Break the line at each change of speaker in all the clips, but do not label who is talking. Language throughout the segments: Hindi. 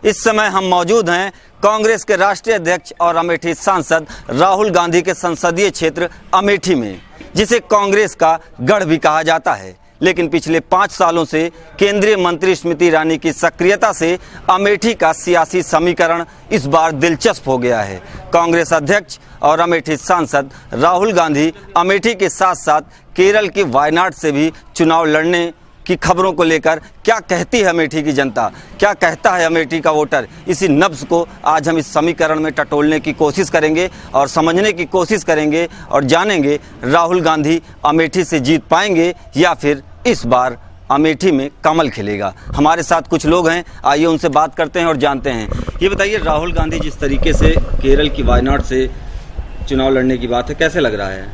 इस समय हम मौजूद हैं कांग्रेस के राष्ट्रीय अध्यक्ष और अमेठी सांसद राहुल गांधी के संसदीय क्षेत्र अमेठी में, जिसे कांग्रेस का गढ़ भी कहा जाता है। लेकिन पिछले 5 सालों से केंद्रीय मंत्री स्मृति ईरानी की सक्रियता से अमेठी का सियासी समीकरण इस बार दिलचस्प हो गया है। कांग्रेस अध्यक्ष और अमेठी सांसद राहुल गांधी अमेठी के साथ साथ केरल के वायनाड से भी चुनाव लड़ने की खबरों को लेकर क्या कहती है अमेठी की जनता, क्या कहता है अमेठी का वोटर, इसी नब्ज को आज हम इस समीकरण में टटोलने की कोशिश करेंगे और समझने की कोशिश करेंगे और जानेंगे राहुल गांधी अमेठी से जीत पाएंगे या फिर इस बार अमेठी में कमल खिलेगा। हमारे साथ कुछ लोग हैं, आइए उनसे बात करते हैं और जानते हैं। ये बताइए, राहुल गांधी जिस तरीके से केरल की वायनाड से चुनाव लड़ने की बात है, कैसे लग रहा है?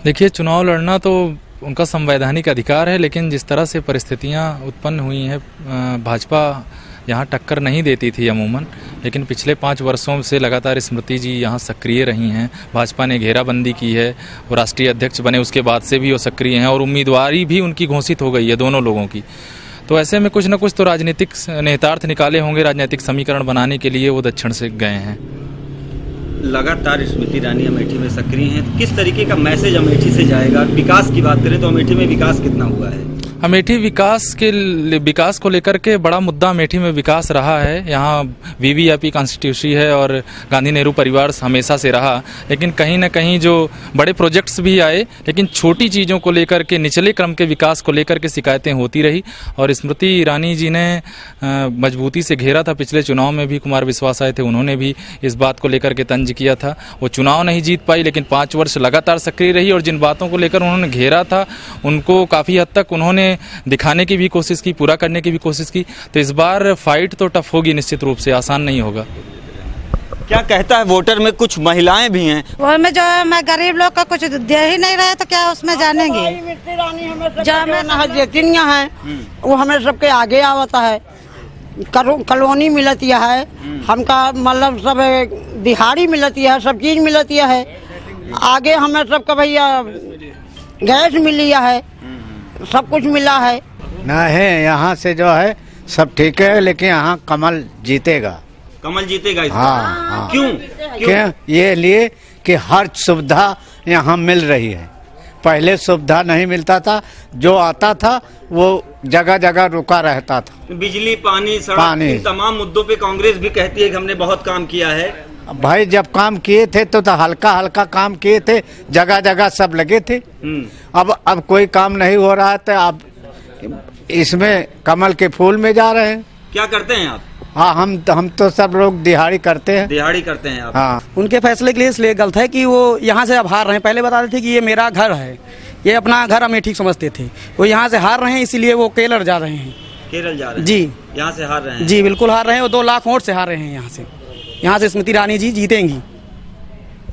देखिए, चुनाव लड़ना तो उनका संवैधानिक अधिकार है, लेकिन जिस तरह से परिस्थितियां उत्पन्न हुई हैं, भाजपा यहां टक्कर नहीं देती थी अमूमन, लेकिन पिछले 5 वर्षों से लगातार स्मृति जी यहां सक्रिय रही हैं। भाजपा ने घेराबंदी की है, वो राष्ट्रीय अध्यक्ष बने उसके बाद से भी वो सक्रिय हैं और उम्मीदवारी भी उनकी घोषित हो गई है दोनों लोगों की। तो ऐसे में कुछ न कुछ तो राजनीतिक निहितार्थ निकाले होंगे, राजनीतिक समीकरण बनाने के लिए वो दक्षिण से गए हैं।
लगातार स्मृति ईरानी अमेठी में सक्रिय हैं, किस तरीके का मैसेज अमेठी से जाएगा? विकास की बात करें तो अमेठी में विकास कितना हुआ है?
अमेठी विकास को लेकर के बड़ा मुद्दा अमेठी में विकास रहा है। यहाँ वीवीआईपी कॉन्स्टिट्यूंसी है और गांधी नेहरू परिवार हमेशा से रहा, लेकिन कहीं न कहीं जो बड़े प्रोजेक्ट्स भी आए, लेकिन छोटी चीज़ों को लेकर के, निचले क्रम के विकास को लेकर के शिकायतें होती रही। और स्मृति ईरानी जी ने मजबूती से घेरा था। पिछले चुनाव में भी कुमार विश्वास आए थे, उन्होंने भी इस बात को लेकर के तंज किया था। वो चुनाव नहीं जीत पाई, लेकिन 5 वर्ष लगातार सक्रिय रही और जिन बातों को लेकर उन्होंने घेरा था उनको काफ़ी हद तक उन्होंने दिखाने की भी कोशिश की, पूरा करने की भी कोशिश की। तो इस बार फाइट तो टफ होगी, निश्चित रूप से आसान नहीं होगा।
क्या कहता है वोटर में? कुछ महिलाएं भी हैं
वो में, जो मैं गरीब लोग का कुछ दे ही नहीं रहे तो क्या उसमें जानेंगे?
जितनियाँ हैं वो हमें सबके आगे आवता है, कॉलोनी मिलती है हमका, मतलब सब दिहाड़ी मिलती है, सब चीज मिलती है आगे हमें सबका। भैया गैस मिली है, सब कुछ मिला है
ना है। यहाँ से जो है सब ठीक है, लेकिन यहाँ कमल जीतेगा।
कमल जीतेगा इस
हाँ।
क्यों?
ये लिए कि हर सुविधा यहाँ मिल रही है। पहले सुविधा नहीं मिलता था, जो आता था वो जगह जगह रुका रहता था।
बिजली, पानी, सड़क, तमाम मुद्दों पे कांग्रेस भी कहती है कि हमने बहुत काम किया है।
भाई जब काम किए थे तो हल्का हल्का काम किए थे, जगह जगह सब लगे थे। अब कोई काम नहीं हो रहा है, तो अब इसमें कमल के फूल में जा रहे हैं।
क्या करते हैं आप?
हाँ, हम तो सब लोग दिहाड़ी करते हैं।
दिहाड़ी करते हैं आप?
हाँ।
उनके फैसले के लिए इसलिए गलत है कि वो यहाँ से अब हार रहे हैं। पहले बता रहे थे कि ये मेरा घर है, ये अपना घर अमेठी समझते थे, वो यहाँ से हार रहे हैं, इसीलिए वो केरल जा रहे हैं।
केरल जा रहे हैं?
जी,
यहाँ से हार रहे हैं?
जी बिल्कुल हार रहे हैं, और 2 लाख वोट से हार रहे हैं। यहाँ से स्मृति ईरानी जी जीतेंगी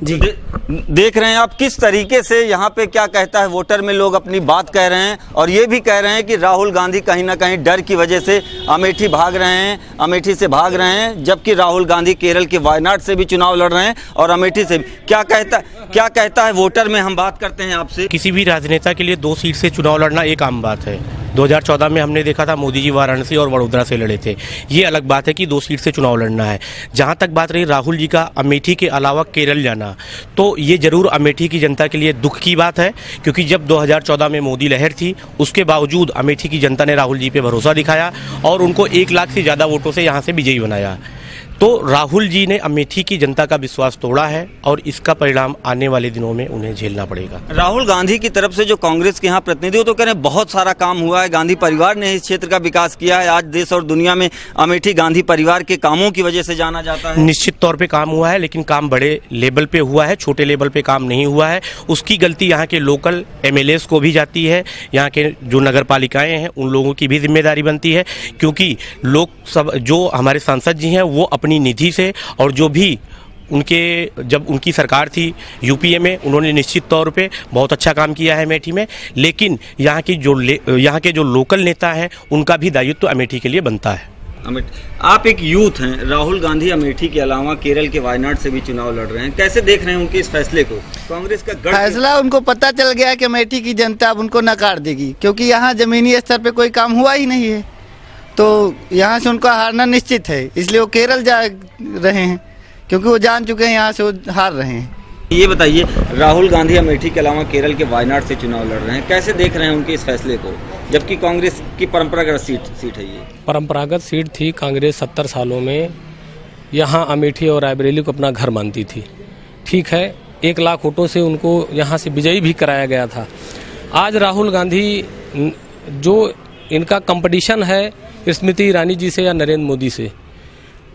जी।
देख रहे हैं आप किस तरीके से यहाँ पे क्या कहता है वोटर में लोग अपनी बात कह रहे हैं, और ये भी कह रहे हैं कि राहुल गांधी कहीं ना कहीं डर की वजह से अमेठी भाग रहे हैं, अमेठी से भाग रहे हैं, जबकि राहुल गांधी केरल के वायनाड से भी चुनाव लड़ रहे हैं और अमेठी से भी। क्या कहता है वोटर में, हम बात करते हैं आपसे।
किसी भी राजनेता के लिए 2 सीट से चुनाव लड़ना एक आम बात है। 2014 में हमने देखा था मोदी जी वाराणसी और वडोदरा से लड़े थे। ये अलग बात है कि 2 सीट से चुनाव लड़ना है। जहां तक बात रही राहुल जी का अमेठी के अलावा केरल जाना, तो ये जरूर अमेठी की जनता के लिए दुख की बात है, क्योंकि जब 2014 में मोदी लहर थी उसके बावजूद अमेठी की जनता ने राहुल जी पे भरोसा दिखाया और उनको 1 लाख से ज़्यादा वोटों से यहाँ से विजयी बनाया। तो राहुल जी ने अमेठी की जनता का विश्वास तोड़ा है और इसका परिणाम आने वाले दिनों में उन्हें झेलना पड़ेगा।
राहुल गांधी की तरफ से जो कांग्रेस के यहाँ प्रतिनिधि, वो तो कह रहे हैं बहुत सारा काम हुआ है, गांधी परिवार ने इस क्षेत्र का विकास किया है। आज देश और दुनिया में अमेठी गांधी परिवार के कामों की वजह से जाना जाता है।
निश्चित तौर पे काम हुआ है, लेकिन काम बड़े लेवल पे हुआ है, छोटे लेवल पे काम नहीं हुआ है। उसकी गलती यहाँ के लोकल MLAs को भी जाती है, यहाँ के जो नगर पालिकाएं हैं उन लोगों की भी जिम्मेदारी बनती है, क्योंकि लोग सब जो हमारे सांसद जी हैं वो अपनी निधि से, और जो भी जब उनकी सरकार थी यूपीए में, उन्होंने निश्चित तौर पे बहुत अच्छा काम किया है अमेठी में, लेकिन यहाँ के जो लोकल नेता हैं उनका भी दायित्व तो अमेठी के लिए बनता है।
आप एक यूथ हैं, राहुल गांधी अमेठी के अलावा केरल के वायनाड से भी चुनाव लड़ रहे हैं, कैसे देख रहे हैं उनके इस फैसले को? कांग्रेस का
फैसला, उनको पता चल गया कि अमेठी की जनता अब उनको नकार देगी, क्योंकि यहाँ जमीनी स्तर पे कोई काम हुआ ही नहीं है। तो यहाँ से उनका हारना निश्चित है, इसलिए वो केरल जा रहे हैं, क्योंकि वो जान चुके हैं यहाँ से वो हार रहे हैं।
ये बताइए, राहुल गांधी अमेठी के अलावा केरल के वायनाड से चुनाव लड़ रहे हैं, कैसे देख रहे हैं उनके इस फैसले को, जबकि कांग्रेस की परंपरागत सीट है ये?
परंपरागत सीट थी। कांग्रेस 70 सालों में यहाँ अमेठी और रायबरेली को अपना घर मानती थी। ठीक है, 1 लाख वोटों से उनको यहाँ से विजयी भी कराया गया था। आज राहुल गांधी, जो इनका कंपटीशन है स्मृति ईरानी जी से या नरेंद्र मोदी से,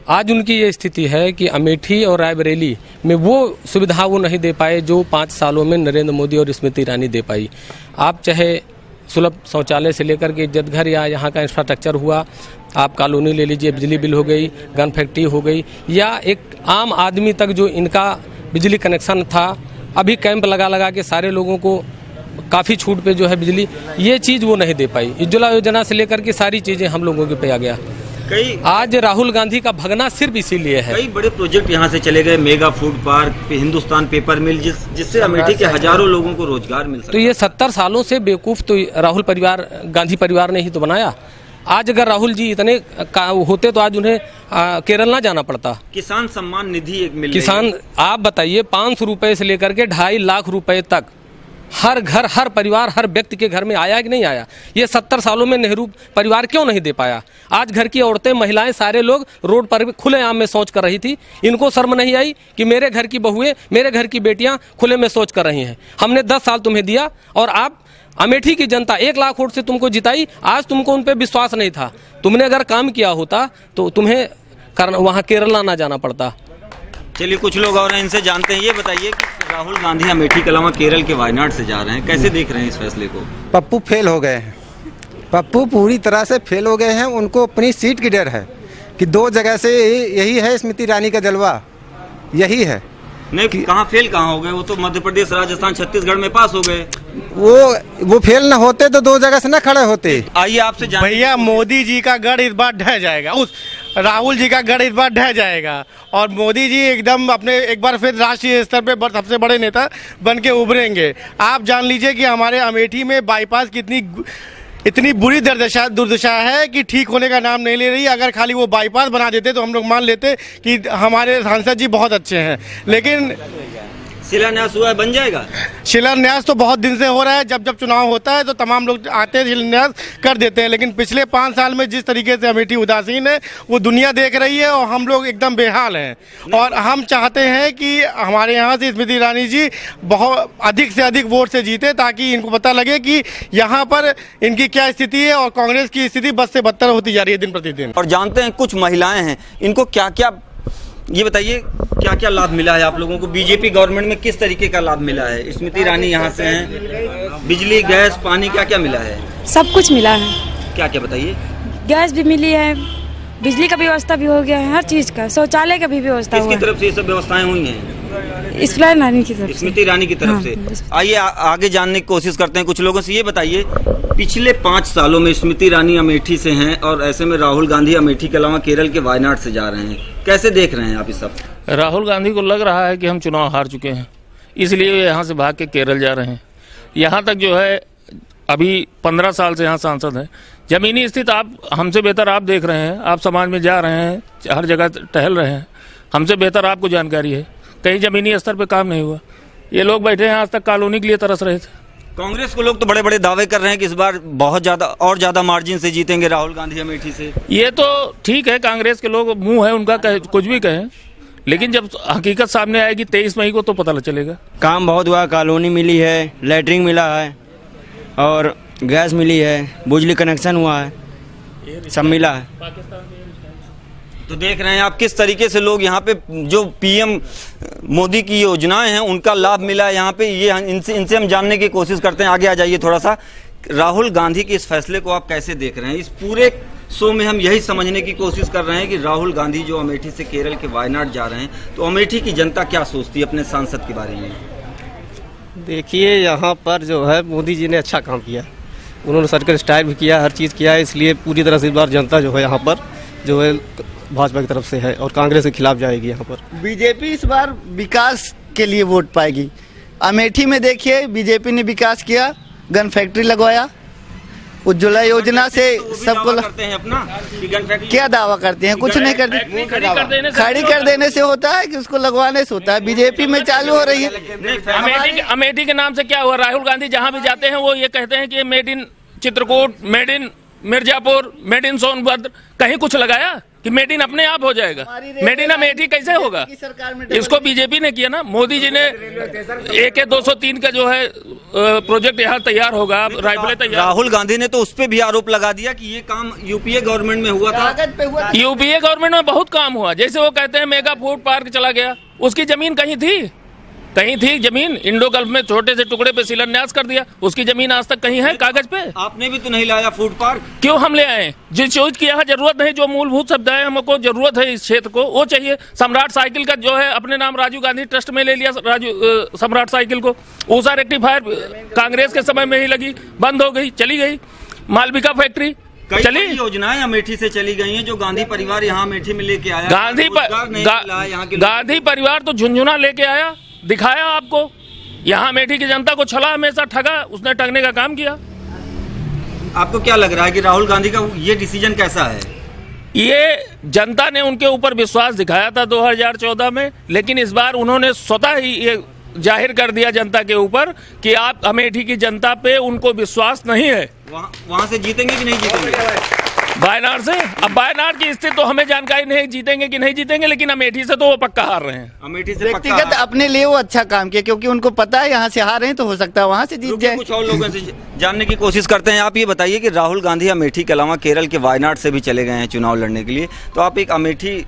आज उनकी ये स्थिति है कि अमेठी और रायबरेली में वो सुविधा वो नहीं दे पाए जो 5 सालों में नरेंद्र मोदी और स्मृति ईरानी दे पाई। आप चाहे सुलभ शौचालय से लेकर के इज्जत घर या यहाँ का इंफ्रास्ट्रक्चर हुआ, आप कॉलोनी ले लीजिए, बिजली बिल हो गई, गन फैक्ट्री हो गई, या एक आम आदमी तक जो इनका बिजली कनेक्शन था, अभी कैंप लगा लगा के सारे लोगों को काफ़ी छूट पे जो है बिजली, ये चीज़ वो नहीं दे पाई। उज्ज्वला योजना से लेकर के सारी चीज़ें हम लोगों के पे आ गया। आज राहुल गांधी का भगना सिर्फ इसीलिए है।
कई बड़े प्रोजेक्ट यहाँ से चले गए, mega food park, Hindustan paper mill, जिससे अमेठी के हजारों लोगों को रोजगार मिल सकता।
तो ये 70 सालों से बेवकूफ तो राहुल परिवार, गांधी परिवार ने ही तो बनाया। आज अगर राहुल जी इतने होते तो आज उन्हें केरल ना जाना पड़ता।
किसान सम्मान निधि एक मिल,
किसान, आप बताइए, 500 रुपए से लेकर के 2.5 लाख रुपए तक हर घर, हर परिवार, हर व्यक्ति के घर में आया कि नहीं आया? ये 70 सालों में नेहरू परिवार क्यों नहीं दे पाया? आज घर की औरतें, महिलाएं, सारे लोग रोड पर खुलेआम में शौच कर रही थी। इनको शर्म नहीं आई कि मेरे घर की बहुएं, मेरे घर की बेटियां खुले में शौच कर रही हैं? हमने 10 साल तुम्हें दिया और आप, अमेठी की जनता 1 लाख वोट से तुमको जिताई, आज तुमको उन पर विश्वास नहीं था। तुमने अगर काम किया होता तो तुम्हें वहाँ केरल ना जाना पड़ता।
चलिए, कुछ लोग और हैं, इनसे जानते हैं। ये बताइए कि राहुल गांधी अमेठी के अलावा केरल के वायनाड से जा रहे हैं, कैसे देख रहे हैं इस फैसले को?
पप्पू फेल हो गए हैं, पप्पू पूरी तरह से फेल हो गए हैं। उनको अपनी सीट की डर है कि 2 जगह से यही है स्मृति ईरानी का जलवा, यही है।
नहीं, कहाँ फेल कहाँ हो गए? वो तो मध्य प्रदेश, राजस्थान, छत्तीसगढ़ में पास हो गए।
वो फेल न होते तो 2 जगह से न खड़े होते।
आइए आपसे जान।
भैया, मोदी जी का गढ़ इस बार ढह जाएगा, उस राहुल जी का गढ़ इस बार ढह जाएगा और मोदी जी एकदम अपने एक बार फिर राष्ट्रीय स्तर पे सबसे बड़े नेता बन के उभरेंगे। आप जान लीजिए कि हमारे अमेठी में बाईपास इतनी बुरी दुर्दशा है कि ठीक होने का नाम नहीं ले रही। अगर खाली वो बाईपास बना देते तो हम लोग मान लेते कि हमारे सांसद जी बहुत अच्छे हैं, लेकिन
शिलान्यास हुआ है, बन जाएगा।
शिलान्यास तो बहुत दिन से हो रहा है, जब जब चुनाव होता है तो तमाम लोग आते हैं, शिलान्यास कर देते हैं, लेकिन पिछले 5 साल में जिस तरीके से अमेठी उदासीन है वो दुनिया देख रही है और हम लोग एकदम बेहाल हैं। और हम चाहते हैं कि हमारे यहाँ से स्मृति ईरानी जी बहुत अधिक से अधिक वोट से जीते, ताकि इनको पता लगे कि यहाँ पर इनकी क्या स्थिति है और कांग्रेस की स्थिति बद से बदतर होती जा रही है दिन प्रतिदिन।
और जानते हैं कुछ महिलाएं हैं, इनको क्या क्या, ये बताइए क्या क्या लाभ मिला है आप लोगों को? बीजेपी गवर्नमेंट में किस तरीके का लाभ मिला है? स्मृति ईरानी यहाँ से हैं, बिजली, गैस, पानी, क्या क्या मिला है?
सब कुछ मिला है।
क्या क्या बताइए?
गैस भी मिली है, बिजली का व्यवस्था भी हो गया है, हर चीज का, शौचालय का भी व्यवस्था हुआ है।
किसकी तरफ से ये सब व्यवस्थाएं हुई हैं?
स्मृति
ईरानी की तरफ से। आइए आगे जानने की कोशिश करते हैं कुछ लोगों से। ये बताइए, पिछले 5 सालों में स्मृति ईरानी अमेठी से हैं और ऐसे में राहुल गांधी अमेठी के अलावा केरल के वायनाड से जा रहे हैं, कैसे देख रहे हैं आप इस सब?
राहुल गांधी को लग रहा है कि हम चुनाव हार चुके हैं, इसलिए यहाँ से भाग के केरल जा रहे हैं। यहाँ तक जो है अभी 15 साल से यहाँ सांसद हैं। जमीनी स्थिति आप हमसे बेहतर आप देख रहे हैं, आप समाज में जा रहे हैं, हर जगह टहल रहे हैं, हमसे बेहतर आपको जानकारी है। कहीं जमीनी स्तर पे काम नहीं हुआ। ये लोग बैठे हैं, आज तक कॉलोनी के लिए तरस रहे थे।
कांग्रेस को लोग तो बड़े बड़े दावे कर रहे हैं कि इस बार बहुत ज्यादा मार्जिन से जीतेंगे राहुल गांधी अमेठी से।
ये तो ठीक है, कांग्रेस के लोग मुंह है उनका, कुछ भी कहें, लेकिन जब हकीकत सामने आएगी 23 मई को तो पता चलेगा।
काम बहुत हुआ, कॉलोनी मिली है, लैटरिन मिला है और गैस मिली है, बिजली कनेक्शन हुआ है, सब मिला है।
तो देख रहे हैं आप किस तरीके से लोग यहाँ पे जो पीएम मोदी की योजनाएं हैं उनका लाभ मिला है यहाँ पे। ये इनसे हम जानने की कोशिश करते हैं। आगे आ जाइए थोड़ा सा। राहुल गांधी के इस फैसले को आप कैसे देख रहे हैं? इस पूरे शो में हम यही समझने की कोशिश कर रहे हैं कि राहुल गांधी जो अमेठी से केरल के वायनाड जा रहे हैं, तो अमेठी की जनता क्या सोचती है अपने सांसद के बारे में?
देखिए, यहाँ पर जो है मोदी जी ने अच्छा काम किया, उन्होंने सर्कल स्टाइल भी किया, हर चीज़ किया है, इसलिए पूरी तरह से इस बार जनता जो है यहाँ पर जो है भाजपा की तरफ से है और कांग्रेस के खिलाफ जाएगी। यहाँ पर
बीजेपी इस बार विकास के लिए वोट पाएगी। अमेठी में देखिए, बीजेपी ने विकास किया, गन फैक्ट्री लगवाया, उज्ज्वला योजना से सबको
करते हैं अपना
क्या दावा करते हैं, कुछ नहीं करते। खड़ी कर देने से होता है कि उसको लगवाने से होता है। बीजेपी में चालू हो रही है।
अमेठी के नाम से क्या हुआ? राहुल गांधी जहाँ भी जाते हैं वो ये कहते हैं कि made in Chitrakoot, made in Mirzapur, made in Sonbhadra, कहीं कुछ लगाया कि मेड इन अपने आप हो जाएगा? मेड इन अमेठी कैसे होगा? इसको बीजेपी ने किया ना। मोदी जी ने AK-203 का जो है प्रोजेक्ट यहाँ तैयार होगा, राइफलें तैयार।
राहुल गांधी ने तो उस पे भी आरोप लगा दिया कि ये काम यूपीए गवर्नमेंट में हुआ था।
यूपीए गवर्नमेंट में बहुत काम हुआ। जैसे वो कहते हैं मेगा फूड पार्क चला गया, उसकी जमीन कहीं थी जमीन? इंडो गल्फ में छोटे से टुकड़े पे शिलान्यास कर दिया, उसकी जमीन आज तक कहीं है कागज पे?
आपने भी तो नहीं लाया फूड पार्क।
क्यों हम ले आए? जिस चीज की यहाँ जरूरत नहीं, जो मूलभूत सुविधाएं हमको जरूरत है इस क्षेत्र को, वो चाहिए। सम्राट साइकिल का जो है अपने नाम राजीव गांधी ट्रस्ट में ले लिया, सम्राट साइकिल को। ऊषा रेक्टिफायर कांग्रेस के समय में ही लगी, बंद हो गई, चली गई। मालविका फैक्ट्री चली।
योजनाएं अमेठी से चली गई हैं जो गांधी परिवार यहाँ अमेठी में लेके आया।
गांधी परिवार तो झुंझुना लेके आया, दिखाया आपको। यहाँ अमेठी की जनता को छला, हमेशा ठगा, उसने ठगने का काम किया।
आपको क्या लग रहा है कि राहुल गांधी का ये डिसीजन कैसा है?
ये जनता ने उनके ऊपर विश्वास दिखाया था 2014 में, लेकिन इस बार उन्होंने स्वतः ही ये जाहिर कर दिया जनता के ऊपर कि आप अमेठी की जनता पे उनको विश्वास नहीं है।
वहाँ से जीतेंगे कि नहीं जीतेंगे?
वायनाड से? अब वायनाड की स्थिति तो हमें जानकारी नहीं, जीतेंगे कि नहीं जीतेंगे, लेकिन अमेठी से तो वो पक्का हार रहे हैं।
अमेठी से
व्यक्तिगत अपने लिए वो अच्छा काम किया, क्योंकि उनको पता है यहाँ से हार रहे हैं तो हो सकता है वहाँ से जीत जाए।
कुछ और लोगों से जानने की कोशिश करते हैं। आप ये बताइए कि राहुल गांधी अमेठी के अलावा केरल के वायनाड से भी चले गए हैं चुनाव लड़ने के लिए, तो आप एक अमेठी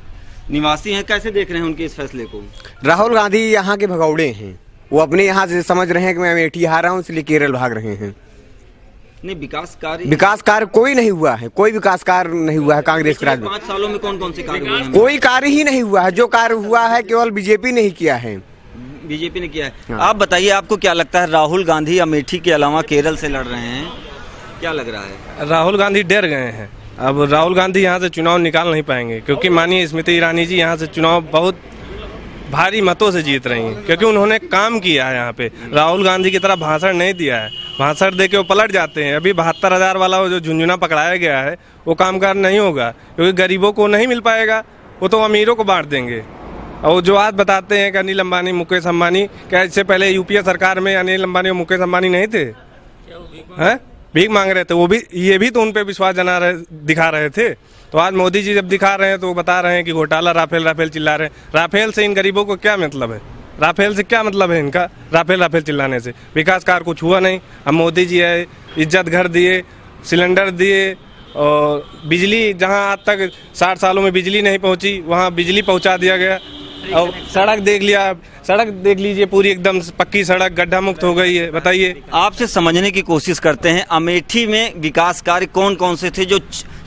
निवासी हैं, कैसे देख रहे हैं उनके इस फैसले को?
राहुल गांधी यहाँ के भगौड़े हैं, वो अपने यहाँ से समझ रहे हैं कि मैं अमेठी हारा हूँ इसलिए केरल भाग रहे हैं।
नहीं, विकास कार्य
कोई नहीं हुआ है, कोई विकास कार्य नहीं हुआ है कांग्रेस के राज में।
5 सालों में कौन कौन से कार्य हुए हैं?
कोई कार्य ही नहीं हुआ है। जो कार्य हुआ है केवल बीजेपी ने ही किया है।
बीजेपी ने किया है। हाँ। आप बताइए, आपको क्या लगता है राहुल गांधी अमेठी के अलावा केरल से लड़ रहे हैं, क्या लग रहा है?
राहुल गांधी डर गए हैं। अब राहुल गांधी यहाँ से चुनाव निकाल नहीं पाएंगे, क्योंकि माननीय स्मृति ईरानी जी यहाँ से चुनाव बहुत भारी मतों से जीत रही हैं, क्योंकि उन्होंने काम किया है यहाँ पे। राहुल गांधी की तरह भाषण नहीं दिया है, भाषण दे के वो पलट जाते हैं। अभी 72,000 वाला जो झुंझुना पकड़ाया गया है वो कामगार नहीं होगा, क्योंकि गरीबों को नहीं मिल पाएगा, वो तो अमीरों को बांट देंगे। और जो आज बताते हैं कि अनिल अंबानी, मुकेश अंबानी, क्या इससे पहले यूपीए सरकार में अनिल अंबानी और मुकेश अंबानी नहीं थे? हैं? भीख मांग रहे थे वो भी, ये भी तो उन पे विश्वास दिखा रहे थे। तो आज मोदी जी जब दिखा रहे हैं तो वो बता रहे हैं कि घोटाला, राफेल चिल्ला रहे हैं। राफेल से इन गरीबों को क्या मतलब है? राफेल से क्या मतलब है इनका? राफेल चिल्लाने से विकास कार्य कुछ हुआ नहीं। अब मोदी जी है, इज्जत घर दिए, सिलेंडर दिए, और बिजली जहां आज तक 60 सालों में बिजली नहीं पहुंची वहां बिजली पहुंचा दिया गया। और सड़क देख लीजिए, पूरी एकदम पक्की सड़क, गड्ढा मुक्त हो गई है। बताइए।
आपसे समझने की कोशिश करते हैं, अमेठी में विकास कार्य कौन कौन से थे जो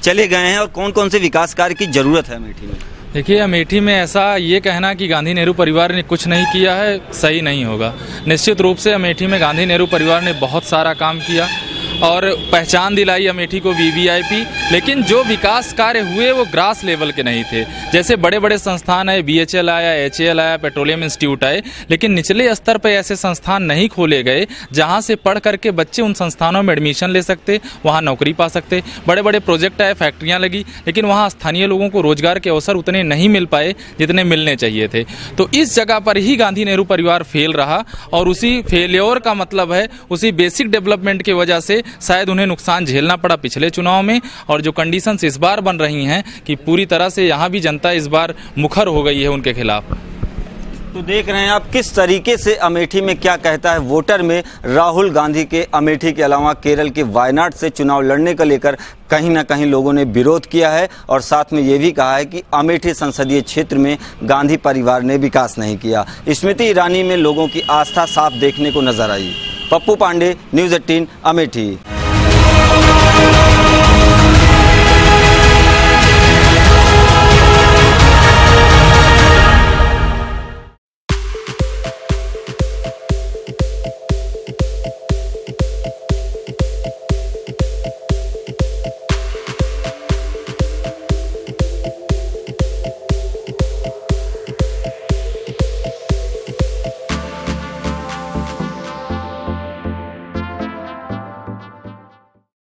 चले गए हैं और कौन कौन से विकास कार्य की जरूरत है अमेठी में?
देखिए, अमेठी में ऐसा ये कहना कि गांधी नेहरू परिवार ने कुछ नहीं किया है, सही नहीं होगा। निश्चित रूप से अमेठी में गांधी नेहरू परिवार ने बहुत सारा काम किया और पहचान दिलाई अमेठी को VVIP, लेकिन जो विकास कार्य हुए वो ग्रास लेवल के नहीं थे। जैसे बड़े बड़े संस्थान आए, BHL आया, HAL आया, पेट्रोलियम इंस्टीट्यूट आए, लेकिन निचले स्तर पर ऐसे संस्थान नहीं खोले गए जहां से पढ़ करके बच्चे उन संस्थानों में एडमिशन ले सकते, वहां नौकरी पा सकते। बड़े बड़े प्रोजेक्ट आए, फैक्ट्रियां लगी, लेकिन वहां स्थानीय लोगों को रोजगार के अवसर उतने नहीं मिल पाए जितने मिलने चाहिए थे। तो इस जगह पर ही गांधी नेहरू परिवार फेल रहा, और उसी फेलियर का मतलब है उसी बेसिक डेवलपमेंट की वजह से शायद उन्हें नुकसान झेलना पड़ा पिछले चुनाव में। और जो कंडीशंस इस बार बन रही हैं कि पूरी तरह से यहाँ भी जनता इस बार मुखर हो गई है उनके खिलाफ।
तो देख रहे हैं आप किस तरीके से अमेठी में क्या कहता है वोटर में राहुल गांधी के अमेठी के अलावा केरल के वायनाड से चुनाव लड़ने को लेकर कहीं ना कहीं लोगों ने विरोध किया है, और साथ में ये भी कहा है कि अमेठी संसदीय क्षेत्र में गांधी परिवार ने विकास नहीं किया। स्मृति ईरानी में लोगों की आस्था साफ देखने को नजर आई। पप्पू पांडे, न्यूज़ 18 अमेठी।